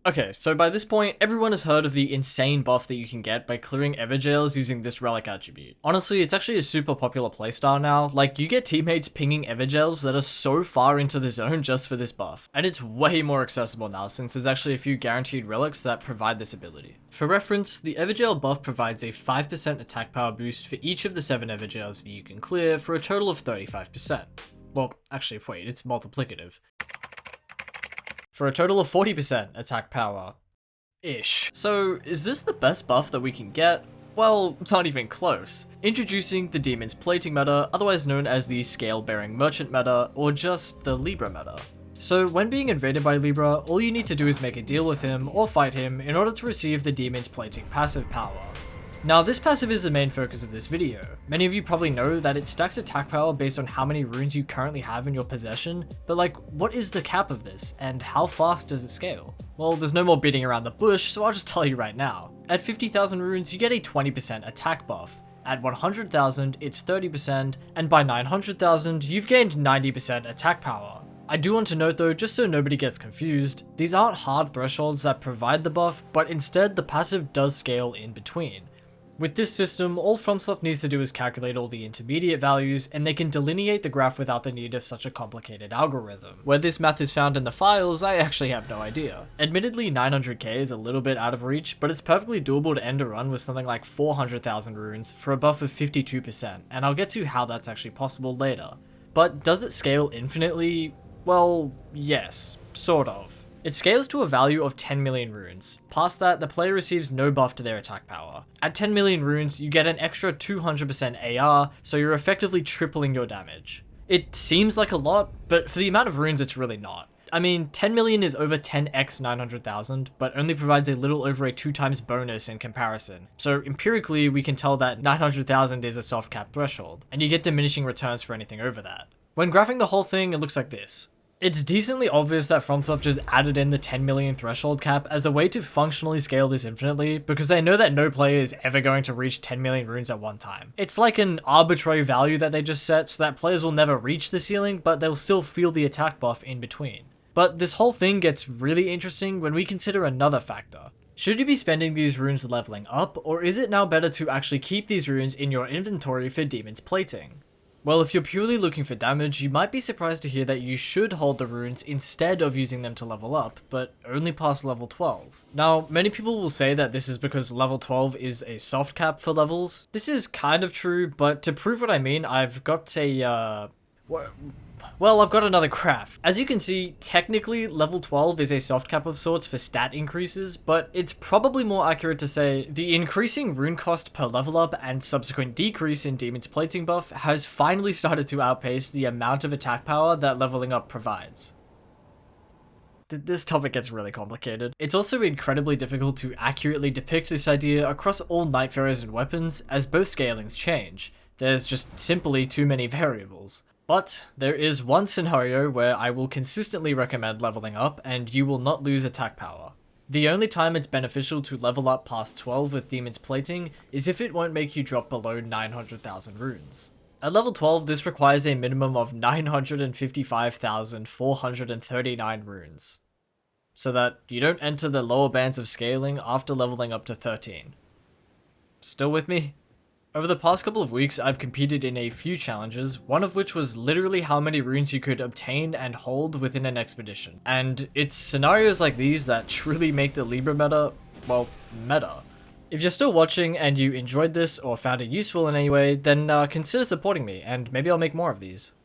Okay, so by this point, everyone has heard of the insane buff that you can get by clearing Everjails using this relic attribute. Honestly, it's actually a super popular playstyle now. Like, you get teammates pinging Everjails that are so far into the zone just for this buff. And it's way more accessible now since there's actually a few guaranteed relics that provide this ability. For reference, the Everjail buff provides a 5% attack power boost for each of the 7 Everjails that you can clear for a total of 35%. Well, actually, wait, it's multiplicative. For a total of 40% attack power-ish. So, is this the best buff that we can get? Well, not even close. Introducing the Demon's Plating meta, otherwise known as the Scale-Bearing Merchant meta, or just the Libra meta. So, when being invaded by Libra, all you need to do is make a deal with him, or fight him, in order to receive the Demon's Plating passive power. Now, this passive is the main focus of this video. Many of you probably know that it stacks attack power based on how many runes you currently have in your possession, but like, what is the cap of this, and how fast does it scale? Well, there's no more beating around the bush, so I'll just tell you right now. At 50,000 runes, you get a 20% attack buff. At 100,000, it's 30%, and by 900,000, you've gained 90% attack power. I do want to note though, just so nobody gets confused, these aren't hard thresholds that provide the buff, but instead the passive does scale in between. With this system, all FromSoft needs to do is calculate all the intermediate values, and they can delineate the graph without the need of such a complicated algorithm. Where this math is found in the files, I actually have no idea. Admittedly, 900k is a little bit out of reach, but it's perfectly doable to end a run with something like 400,000 runes for a buff of 52%, and I'll get to how that's actually possible later. But does it scale infinitely? Well, yes, sort of. It scales to a value of 10 million runes. Past that, the player receives no buff to their attack power. At 10 million runes, you get an extra 200% AR, so you're effectively tripling your damage. It seems like a lot, but for the amount of runes, it's really not. I mean, 10 million is over 10x 900,000, but only provides a little over a 2 times bonus in comparison. So empirically, we can tell that 900,000 is a soft cap threshold, and you get diminishing returns for anything over that. When graphing the whole thing, it looks like this. It's decently obvious that FromSoft just added in the 10 million threshold cap as a way to functionally scale this infinitely, because they know that no player is ever going to reach 10 million runes at one time. It's like an arbitrary value that they just set so that players will never reach the ceiling, but they'll still feel the attack buff in between. But this whole thing gets really interesting when we consider another factor. Should you be spending these runes leveling up, or is it now better to actually keep these runes in your inventory for Demon's Plating? Well, if you're purely looking for damage, you might be surprised to hear that you should hold the runes instead of using them to level up, but only past level 12. Now, many people will say that this is because level 12 is a soft cap for levels. This is kind of true, but to prove what I mean, I've got I've got another graph. As you can see, technically level 12 is a soft cap of sorts for stat increases, but it's probably more accurate to say the increasing rune cost per level up and subsequent decrease in Demon's Plating buff has finally started to outpace the amount of attack power that leveling up provides. This topic gets really complicated. It's also incredibly difficult to accurately depict this idea across all Nightfarers and weapons, as both scalings change. There's just simply too many variables. But there is one scenario where I will consistently recommend leveling up and you will not lose attack power. The only time it's beneficial to level up past 12 with Demon's Plating is if it won't make you drop below 900,000 runes. At level 12, this requires a minimum of 955,439 runes, so that you don't enter the lower bands of scaling after leveling up to 13. Still with me? Over the past couple of weeks, I've competed in a few challenges, one of which was literally how many runes you could obtain and hold within an expedition. And it's scenarios like these that truly make the Libra meta, well, meta. If you're still watching and you enjoyed this or found it useful in any way, then consider supporting me, and maybe I'll make more of these.